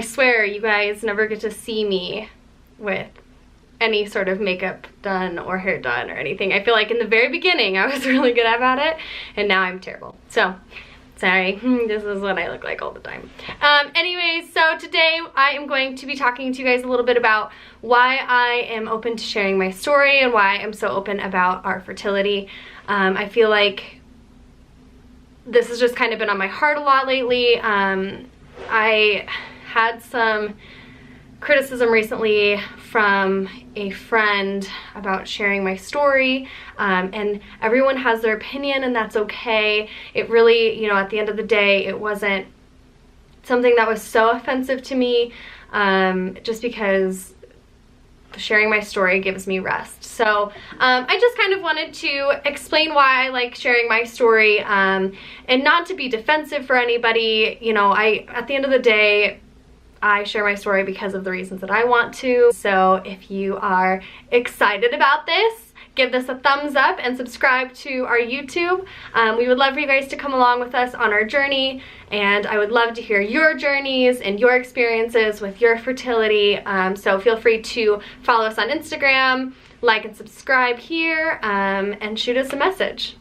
I swear you guys never get to see me with any sort of makeup done or hair done or anything. I feel like in the very beginning I was really good about it, and now I'm terrible. So, sorry, this is what I look like all the time. Anyways, so today I am going to be talking to you guys a little bit about why I am open to sharing my story and why I'm so open about our fertility. I feel like this has just kind of been on my heart a lot lately. I had some criticism recently from a friend about sharing my story, and everyone has their opinion, and that's okay. It really, you know, at the end of the day, it wasn't something that was so offensive to me, just because sharing my story gives me rest. So I just kind of wanted to explain why I like sharing my story, and not to be defensive for anybody. You know, at the end of the day, I share my story because of the reasons that I want to. So if you are excited about this, give this a thumbs up and subscribe to our YouTube. We would love for you guys to come along with us on our journey, and I would love to hear your journeys and your experiences with your fertility. So feel free to follow us on Instagram, like and subscribe here, and shoot us a message.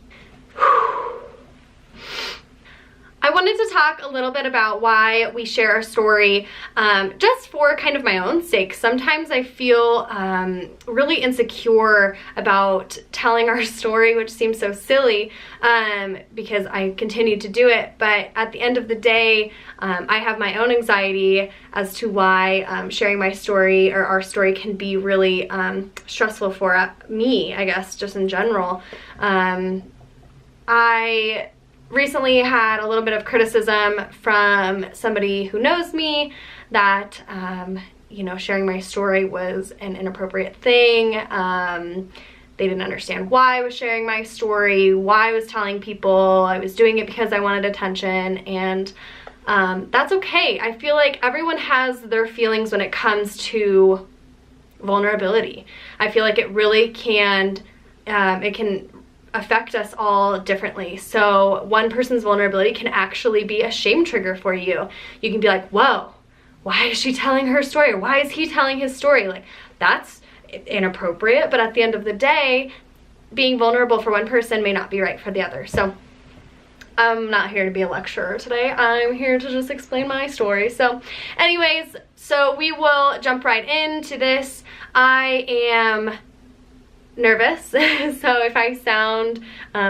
I wanted to talk a little bit about why we share our story, just for kind of my own sake. Sometimes I feel really insecure about telling our story, which seems so silly, because I continue to do it. But at the end of the day, I have my own anxiety as to why sharing my story or our story can be really stressful for me, I guess, just in general. I recently had a little bit of criticism from somebody who knows me that, you know, sharing my story was an inappropriate thing. They didn't understand why I was sharing my story, why I was telling people. I was doing it because I wanted attention, and that's okay. I feel like everyone has their feelings when it comes to vulnerability. I feel like it really can, it can affect us all differently. So one person's vulnerability can actually be a shame trigger for you. You can be like, whoa, why is she telling her story? Or why is he telling his story? Like, that's inappropriate. But at the end of the day, being vulnerable for one person may not be right for the other. So I'm not here to be a lecturer today. I'm here to just explain my story. So anyways, so we will jump right into this. I am nervous, so if I sound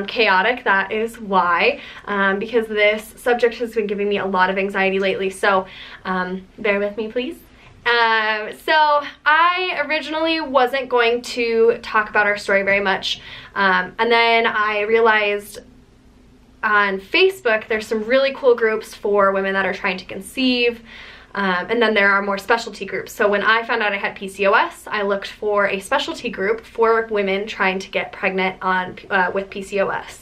chaotic, that is why, because this subject has been giving me a lot of anxiety lately, so bear with me, please. So I originally wasn't going to talk about our story very much, and then I realized on Facebook there's some really cool groups for women that are trying to conceive. And then there are more specialty groups. So when I found out I had PCOS, I looked for a specialty group for women trying to get pregnant with PCOS.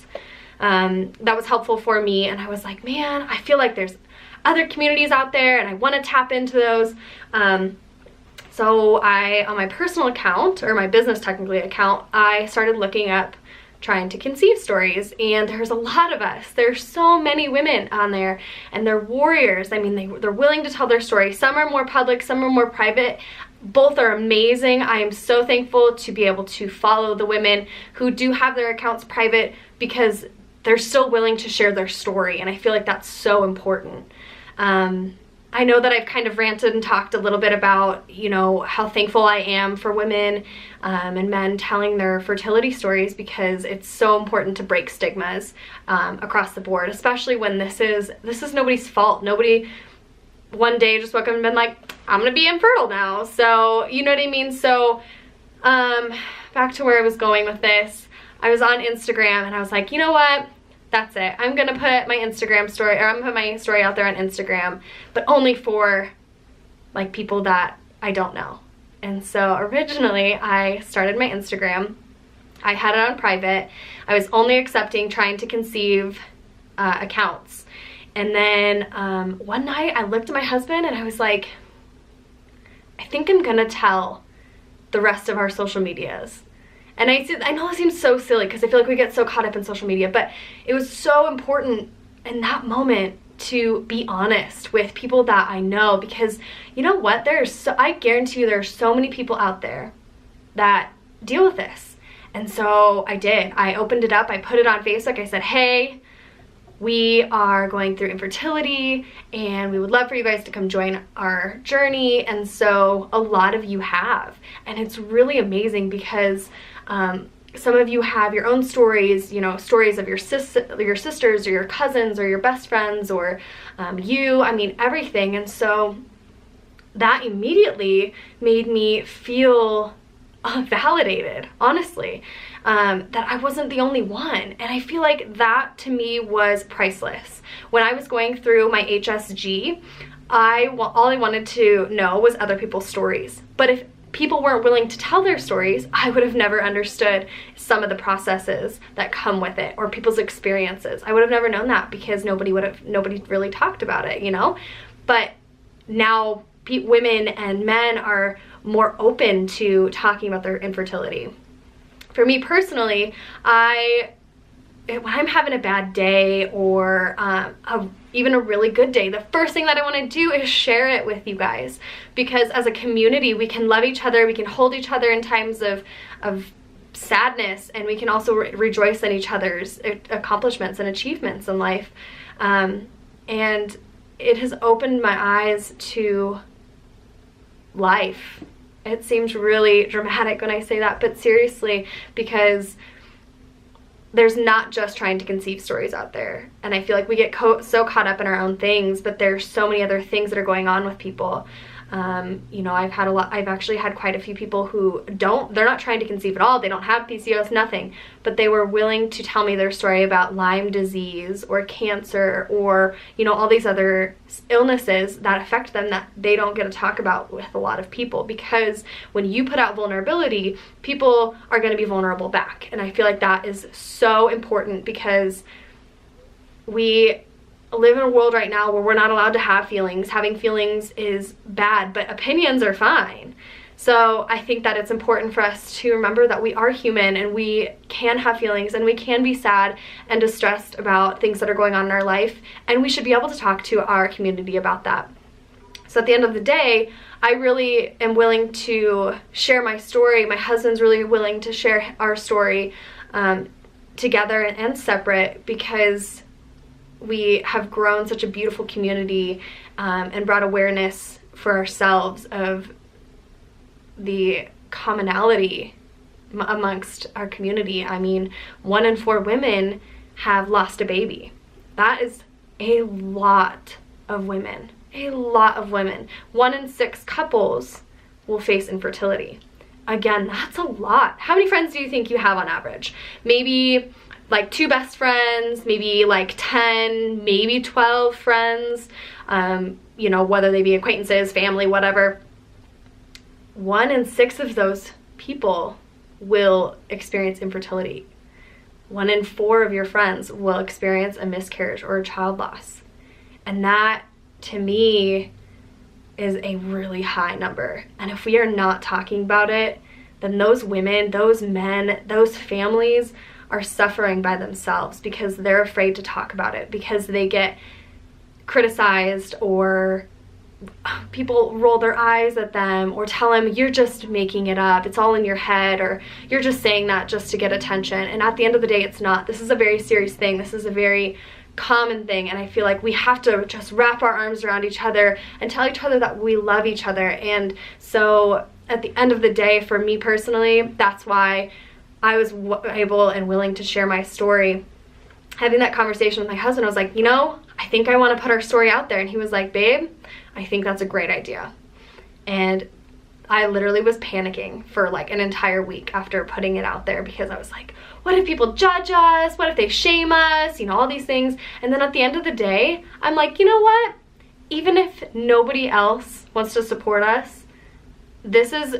That was helpful for me, and I was like, man, I feel like there's other communities out there and I want to tap into those. So on my personal account, or my business technically account, I started looking up trying to conceive stories, and there's a lot of us. There's so many women on there, and they're warriors. I mean, they're willing to tell their story. Some are more public, some are more private. Both are amazing. I am so thankful to be able to follow the women who do have their accounts private, because they're still willing to share their story, and I feel like that's so important. I know that I've kind of ranted and talked a little bit about, you know, how thankful I am for women and men telling their fertility stories, because it's so important to break stigmas across the board, especially when this is nobody's fault. Nobody one day just woke up and been like, I'm gonna be infertile now. So, you know what I mean? So back to where I was going with this. I was on Instagram and I was like, you know what? That's it. I'm gonna put my Instagram story, or I'm gonna put my story out there on Instagram, but only for like people that I don't know. And so originally I started my Instagram. I had it on private. I was only accepting trying to conceive accounts. And then one night I looked at my husband and I was like, I think I'm gonna tell the rest of our social medias. And I know it seems so silly because I feel like we get so caught up in social media, but it was so important in that moment to be honest with people that I know, because you know what, I guarantee you there are so many people out there that deal with this. And so I did. I opened it up, I put it on Facebook, I said, hey, we are going through infertility and we would love for you guys to come join our journey. And so a lot of you have, and it's really amazing because some of you have your own stories, you know, stories of your sisters or your cousins or your best friends or I mean, everything. And so that immediately made me feel validated, honestly, that I wasn't the only one. And I feel like that to me was priceless. When I was going through my HSG, all I wanted to know was other people's stories. But if people weren't willing to tell their stories, I would have never understood some of the processes that come with it, or people's experiences. I would have never known that because nobody really talked about it, you know? But now women and men are more open to talking about their infertility. For me personally, when I'm having a bad day or even a really good day, the first thing that I want to do is share it with you guys, because as a community we can love each other, we can hold each other in times of sadness, and we can also rejoice in each other's accomplishments and achievements in life. And it has opened my eyes to life. It seems really dramatic when I say that, but seriously, because there's not just trying to conceive stories out there. And I feel like we get so caught up in our own things, but there's so many other things that are going on with people. You know, I've actually had quite a few people who they're not trying to conceive at all. They don't have PCOS, nothing, but they were willing to tell me their story about Lyme disease or cancer or, you know, all these other illnesses that affect them that they don't get to talk about with a lot of people, because when you put out vulnerability, people are going to be vulnerable back. And I feel like that is so important, because we live in a world right now where we're not allowed to have feelings. Having feelings is bad, but opinions are fine. So I think that it's important for us to remember that we are human and we can have feelings and we can be sad and distressed about things that are going on in our life, and we should be able to talk to our community about that. So at the end of the day, I really am willing to share my story. My husband's really willing to share our story together and separate, because we have grown such a beautiful community and brought awareness for ourselves of the commonality amongst our community. I mean, 1 in 4 women have lost a baby. That is a lot of women. A lot of women. 1 in 6 couples will face infertility. Again, that's a lot. How many friends do you think you have on average? Maybe like 2 best friends, maybe like 10, maybe 12 friends, you know, whether they be acquaintances, family, whatever. 1 in 6 of those people will experience infertility. 1 in 4 of your friends will experience a miscarriage or a child loss. And that, to me, is a really high number. And if we are not talking about it, then those women, those men, those families are suffering by themselves because they're afraid to talk about it, because they get criticized or people roll their eyes at them or tell them, you're just making it up, it's all in your head, or you're just saying that just to get attention. And at the end of the day, it's not. This is a very serious thing. This is a very common thing, and I feel like we have to just wrap our arms around each other and tell each other that we love each other. And so at the end of the day, for me personally, that's why I was able and willing to share my story. Having that conversation with my husband, I was like, you know, I think I want to put our story out there. And he was like, babe, I think that's a great idea. And I literally was panicking for like an entire week after putting it out there, because I was like, what if people judge us? What if they shame us? You know, all these things. And then at the end of the day, I'm like, you know what? Even if nobody else wants to support us, this is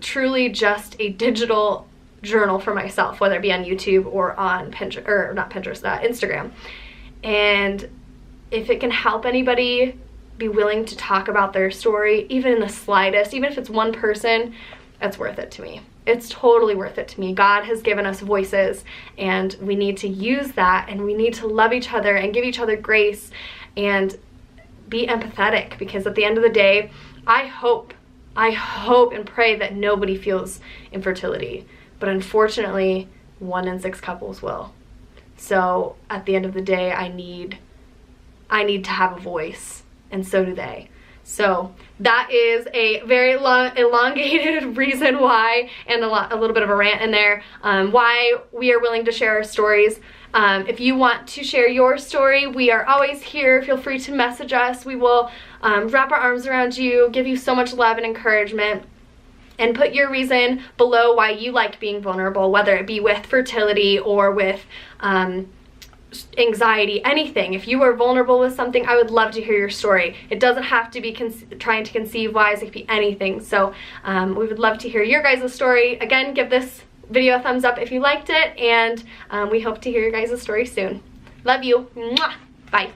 truly just a digital journal for myself, whether it be on YouTube or on Pinterest, or not Pinterest, Instagram. And if it can help anybody be willing to talk about their story, even in the slightest, even if it's one person, that's worth it to me. It's totally worth it to me. God has given us voices, and we need to use that, and we need to love each other and give each other grace and be empathetic, because at the end of the day, I hope and pray that nobody feels infertility, but unfortunately 1 in 6 couples will. So at the end of the day, I need to have a voice, and so do they. So that is a very long, elongated reason why, and a little bit of a rant in there, why we are willing to share our stories. If you want to share your story, we are always here. Feel free to message us. We will wrap our arms around you, give you so much love and encouragement, and put your reason below why you like being vulnerable, whether it be with fertility or with anxiety, anything. If you are vulnerable with something, I would love to hear your story. It doesn't have to be trying to conceive wise, it could be anything. So we would love to hear your guys' story. Again, give this video a thumbs up if you liked it, and we hope to hear your guys' story soon. Love you. Mwah. Bye.